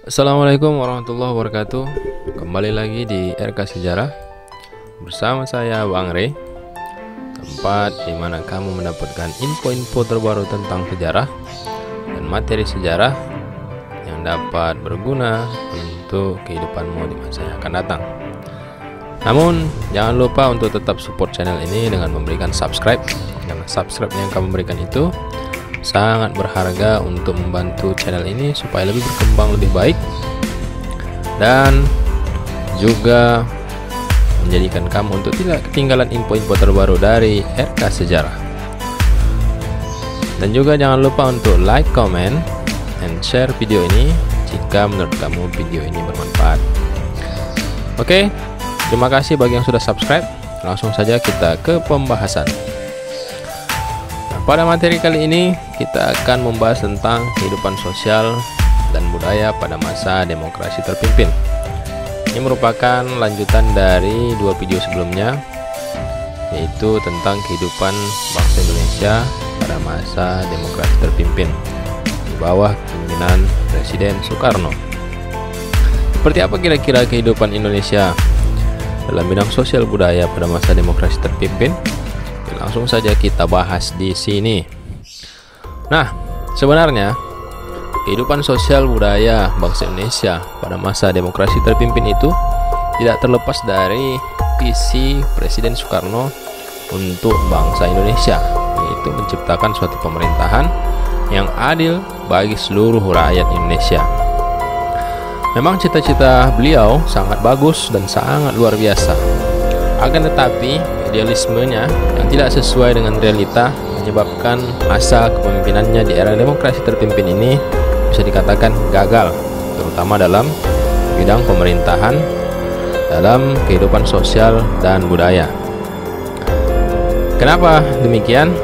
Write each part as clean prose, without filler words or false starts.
Assalamualaikum warahmatullahi wabarakatuh. Kembali lagi di RK Sejarah bersama saya Bang Re, tempat di mana kamu mendapatkan info-info terbaru tentang sejarah dan materi sejarah yang dapat berguna untuk kehidupanmu di masa yang akan datang. Namun jangan lupa untuk tetap support channel ini dengan memberikan subscribe, karena subscribe yang kamu berikan itu sangat berharga untuk membantu channel ini supaya lebih berkembang lebih baik dan juga menjadikan kamu untuk tidak ketinggalan info-info terbaru dari RK Sejarah. Dan juga jangan lupa untuk like, comment, and share video ini jika menurut kamu video ini bermanfaat. Oke, terima kasih bagi yang sudah subscribe. Langsung saja kita ke pembahasan. Pada materi kali ini kita akan membahas tentang kehidupan sosial dan budaya pada masa demokrasi terpimpin. Ini merupakan lanjutan dari dua video sebelumnya, yaitu tentang kehidupan bangsa Indonesia pada masa demokrasi terpimpin di bawah kepemimpinan Presiden Soekarno. Seperti apa kira-kira kehidupan Indonesia dalam bidang sosial budaya pada masa demokrasi terpimpin? Langsung saja kita bahas di sini. Nah, sebenarnya kehidupan sosial budaya bangsa Indonesia pada masa demokrasi terpimpin itu tidak terlepas dari visi Presiden Soekarno untuk bangsa Indonesia, yaitu menciptakan suatu pemerintahan yang adil bagi seluruh rakyat Indonesia. Memang cita-cita beliau sangat bagus dan sangat luar biasa. Akan tetapi idealismenya yang tidak sesuai dengan realita menyebabkan masa kepemimpinannya di era demokrasi terpimpin ini bisa dikatakan gagal, terutama dalam bidang pemerintahan, dalam kehidupan sosial dan budaya. Kenapa demikian?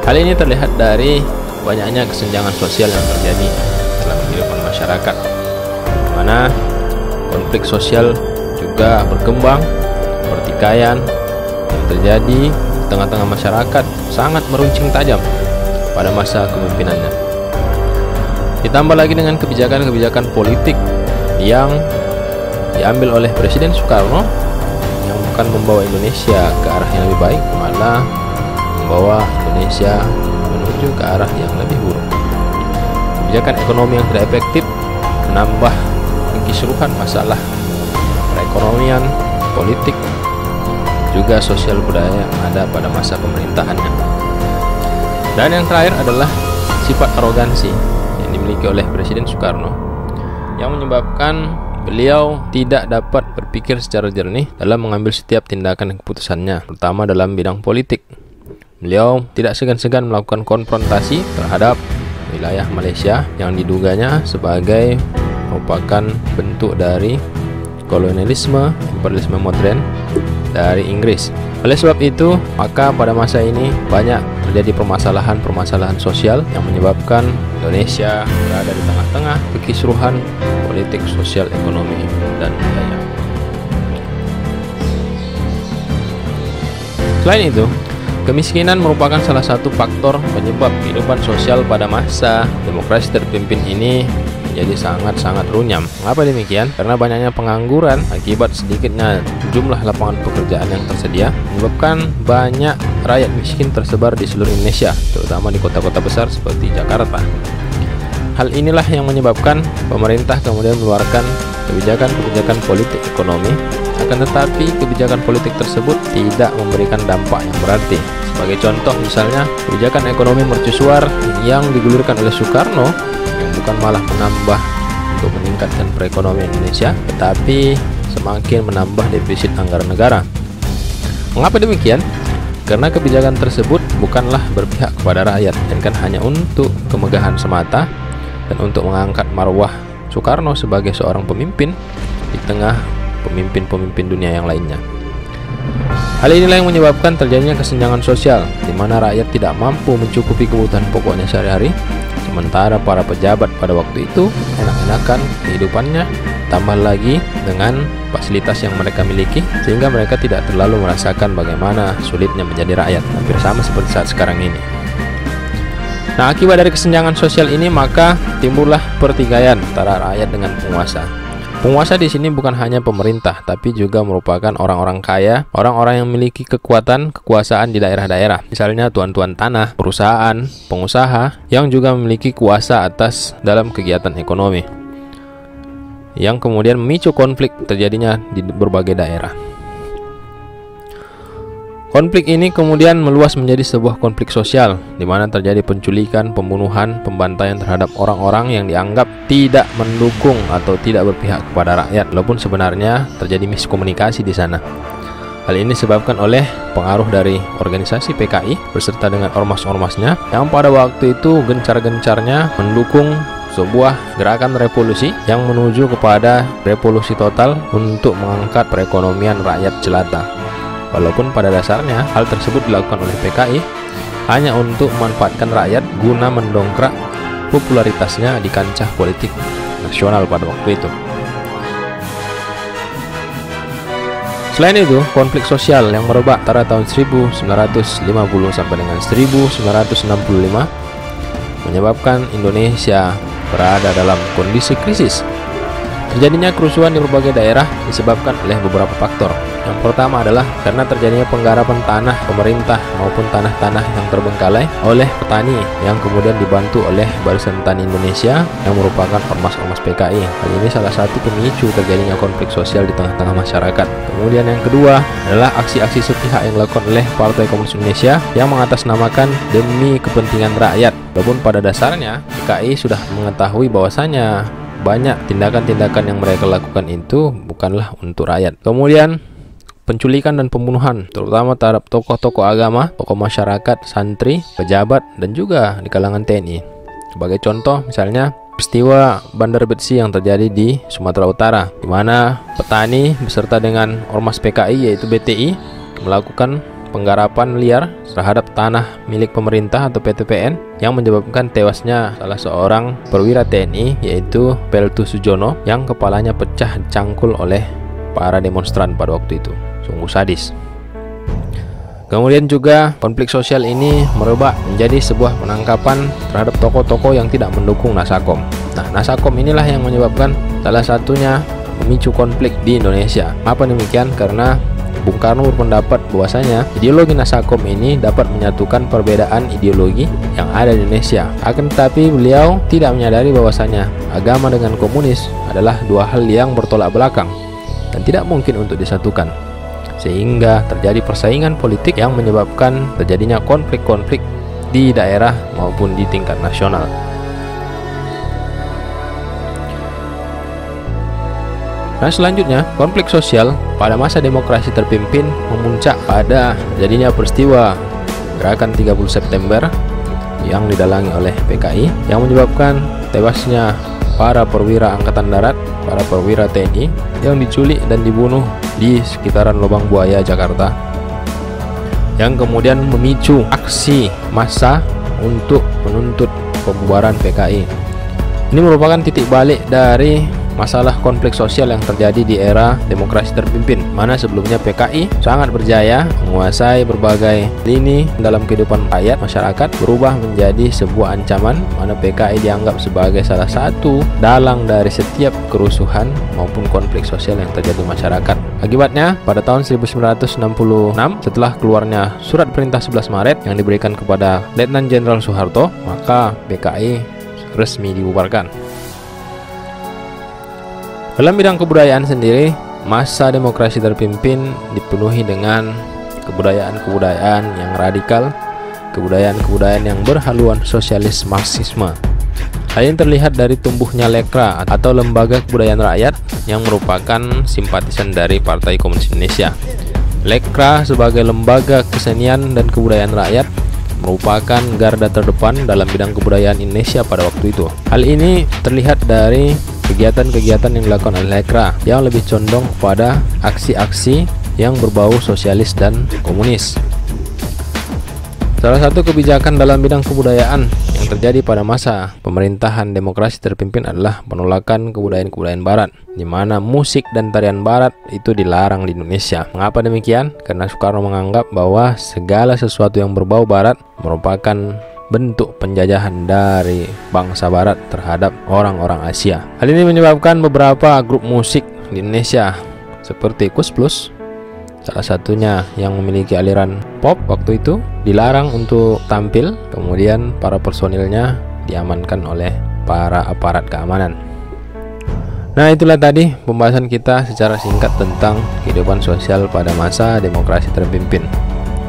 Hal ini terlihat dari banyaknya kesenjangan sosial yang terjadi dalam kehidupan masyarakat, di mana konflik sosial juga berkembang. Pertikaian yang terjadi di tengah-tengah masyarakat sangat meruncing tajam pada masa kepemimpinannya. Ditambah lagi dengan kebijakan-kebijakan politik yang diambil oleh Presiden Soekarno yang bukan membawa Indonesia ke arah yang lebih baik, malah membawa Indonesia menuju ke arah yang lebih buruk. Kebijakan ekonomi yang tidak efektif menambah kekisruhan masalah perekonomian, politik, juga sosial budaya yang ada pada masa pemerintahannya. Dan yang terakhir adalah sifat arogansi yang dimiliki oleh Presiden Soekarno yang menyebabkan beliau tidak dapat berpikir secara jernih dalam mengambil setiap tindakan dan keputusannya, terutama dalam bidang politik. Beliau tidak segan-segan melakukan konfrontasi terhadap wilayah Malaysia yang diduganya sebagai merupakan bentuk dari kolonialisme, imperialisme modern dari Inggris. Oleh sebab itu, maka pada masa ini banyak terjadi permasalahan-permasalahan sosial yang menyebabkan Indonesia berada di tengah-tengah kekisruhan politik, sosial, ekonomi, dan budaya. Selain itu, kemiskinan merupakan salah satu faktor penyebab kehidupan sosial pada masa demokrasi terpimpin ini jadi sangat-sangat runyam. Mengapa demikian? Karena banyaknya pengangguran akibat sedikitnya jumlah lapangan pekerjaan yang tersedia menyebabkan banyak rakyat miskin tersebar di seluruh Indonesia, terutama di kota-kota besar seperti Jakarta. Hal inilah yang menyebabkan pemerintah kemudian mengeluarkan kebijakan-kebijakan politik ekonomi. Akan tetapi kebijakan politik tersebut tidak memberikan dampak yang berarti. Sebagai contoh misalnya kebijakan ekonomi mercusuar yang digulirkan oleh Soekarno yang bukan malah menambah untuk meningkatkan perekonomian Indonesia, tetapi semakin menambah defisit anggaran negara. Mengapa demikian? Karena kebijakan tersebut bukanlah berpihak kepada rakyat, melainkan hanya untuk kemegahan semata dan untuk mengangkat marwah Soekarno sebagai seorang pemimpin di tengah pemimpin-pemimpin dunia yang lainnya. Hal inilah yang menyebabkan terjadinya kesenjangan sosial, di mana rakyat tidak mampu mencukupi kebutuhan pokoknya sehari-hari, Sementara para pejabat pada waktu itu enak-enakan kehidupannya, tambah lagi dengan fasilitas yang mereka miliki, sehingga mereka tidak terlalu merasakan bagaimana sulitnya menjadi rakyat, hampir sama seperti saat sekarang ini. Nah, akibat dari kesenjangan sosial ini maka timbullah pertikaian antara rakyat dengan penguasa. Penguasa di sini bukan hanya pemerintah, tapi juga merupakan orang-orang kaya, orang-orang yang memiliki kekuasaan di daerah-daerah. Misalnya tuan-tuan tanah, perusahaan, pengusaha yang juga memiliki kuasa atas dalam kegiatan ekonomi, yang kemudian memicu konflik terjadinya di berbagai daerah. Konflik ini kemudian meluas menjadi sebuah konflik sosial, di mana terjadi penculikan, pembunuhan, pembantaian terhadap orang-orang yang dianggap tidak mendukung atau tidak berpihak kepada rakyat, walaupun sebenarnya terjadi miskomunikasi di sana. Hal ini disebabkan oleh pengaruh dari organisasi PKI beserta dengan ormas-ormasnya yang pada waktu itu gencar-gencarnya mendukung sebuah gerakan revolusi yang menuju kepada revolusi total untuk mengangkat perekonomian rakyat jelata. Walaupun pada dasarnya hal tersebut dilakukan oleh PKI hanya untuk memanfaatkan rakyat guna mendongkrak popularitasnya di kancah politik nasional pada waktu itu. Selain itu, konflik sosial yang merebak antara tahun 1950 sampai dengan 1965 menyebabkan Indonesia berada dalam kondisi krisis. Terjadinya kerusuhan di berbagai daerah disebabkan oleh beberapa faktor. Yang pertama adalah karena terjadinya penggarapan tanah pemerintah maupun tanah-tanah yang terbengkalai oleh petani yang kemudian dibantu oleh Barisan Tani Indonesia yang merupakan ormas-ormas PKI. Hal ini salah satu pemicu terjadinya konflik sosial di tengah-tengah masyarakat. Kemudian yang kedua adalah aksi-aksi sepihak yang dilakukan oleh Partai Komunis Indonesia yang mengatasnamakan demi kepentingan rakyat. Walaupun pada dasarnya PKI sudah mengetahui bahwasanya banyak tindakan-tindakan yang mereka lakukan itu bukanlah untuk rakyat. Kemudian penculikan dan pembunuhan terutama terhadap tokoh-tokoh agama, tokoh masyarakat, santri, pejabat, dan juga di kalangan TNI. Sebagai contoh misalnya peristiwa Bandar Betsi yang terjadi di Sumatera Utara, di mana petani beserta dengan ormas PKI yaitu BTI melakukan penggarapan liar terhadap tanah milik pemerintah atau PTPN yang menyebabkan tewasnya salah seorang perwira TNI yaitu Peltu Sujono yang kepalanya pecah dicangkul oleh para demonstran pada waktu itu. Sungguh sadis. Kemudian juga konflik sosial ini merebak menjadi sebuah penangkapan terhadap tokoh-tokoh yang tidak mendukung Nasakom. Nah, Nasakom inilah yang menyebabkan salah satunya memicu konflik di Indonesia. Apa demikian? Karena Bung Karno berpendapat bahwasanya ideologi Nasakom ini dapat menyatukan perbedaan ideologi yang ada di Indonesia. Akan tetapi beliau tidak menyadari bahwasanya agama dengan komunis adalah dua hal yang bertolak belakang dan tidak mungkin untuk disatukan. Sehingga terjadi persaingan politik yang menyebabkan terjadinya konflik-konflik di daerah maupun di tingkat nasional. Nah, selanjutnya konflik sosial pada masa demokrasi terpimpin memuncak pada jadinya peristiwa gerakan 30 September yang didalangi oleh PKI yang menyebabkan tewasnya para perwira angkatan darat, para perwira TNI yang diculik dan dibunuh di sekitaran Lubang Buaya, Jakarta, yang kemudian memicu aksi massa untuk menuntut pembubaran PKI. Ini merupakan titik balik dari masalah konflik sosial yang terjadi di era demokrasi terpimpin, mana sebelumnya PKI sangat berjaya menguasai berbagai lini dalam kehidupan rakyat masyarakat, berubah menjadi sebuah ancaman, mana PKI dianggap sebagai salah satu dalang dari setiap kerusuhan maupun konflik sosial yang terjadi di masyarakat. Akibatnya pada tahun 1966 setelah keluarnya surat perintah 11 Maret yang diberikan kepada Letnan Jenderal Soeharto, maka PKI resmi dibubarkan. Dalam bidang kebudayaan sendiri, masa demokrasi terpimpin dipenuhi dengan kebudayaan-kebudayaan yang radikal, kebudayaan-kebudayaan yang berhaluan sosialis Marxisme. Hal ini terlihat dari tumbuhnya Lekra atau Lembaga Kebudayaan Rakyat yang merupakan simpatisan dari Partai Komunis Indonesia. Lekra sebagai lembaga kesenian dan kebudayaan rakyat merupakan garda terdepan dalam bidang kebudayaan Indonesia pada waktu itu. Hal ini terlihat dari kegiatan-kegiatan yang dilakukan oleh Lekra yang lebih condong kepada aksi-aksi yang berbau sosialis dan komunis. Salah satu kebijakan dalam bidang kebudayaan yang terjadi pada masa pemerintahan demokrasi terpimpin adalah penolakan kebudayaan-kebudayaan barat, di mana musik dan tarian barat itu dilarang di Indonesia. Mengapa demikian? Karena Soekarno menganggap bahwa segala sesuatu yang berbau barat merupakan bentuk penjajahan dari bangsa barat terhadap orang-orang Asia. Hal ini menyebabkan beberapa grup musik di Indonesia seperti Kus Plus, salah satunya yang memiliki aliran pop waktu itu, dilarang untuk tampil. Kemudian para personilnya diamankan oleh para aparat keamanan. Nah, itulah tadi pembahasan kita secara singkat tentang kehidupan sosial pada masa demokrasi terpimpin.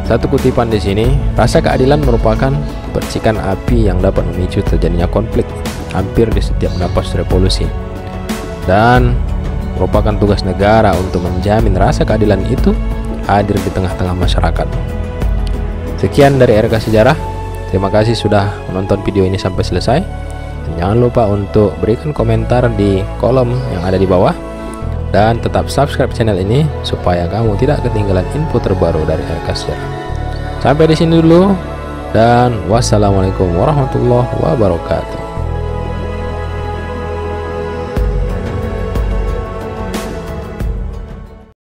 Satu kutipan di sini, rasa keadilan merupakan percikan api yang dapat memicu terjadinya konflik hampir di setiap napas revolusi, dan merupakan tugas negara untuk menjamin rasa keadilan itu hadir di tengah-tengah masyarakat. Sekian dari RK Sejarah. Terima kasih sudah menonton video ini sampai selesai. Dan jangan lupa untuk berikan komentar di kolom yang ada di bawah. Dan tetap subscribe channel ini supaya kamu tidak ketinggalan info terbaru dari RK Sejarah. Sampai di sini dulu, dan wassalamualaikum warahmatullahi wabarakatuh.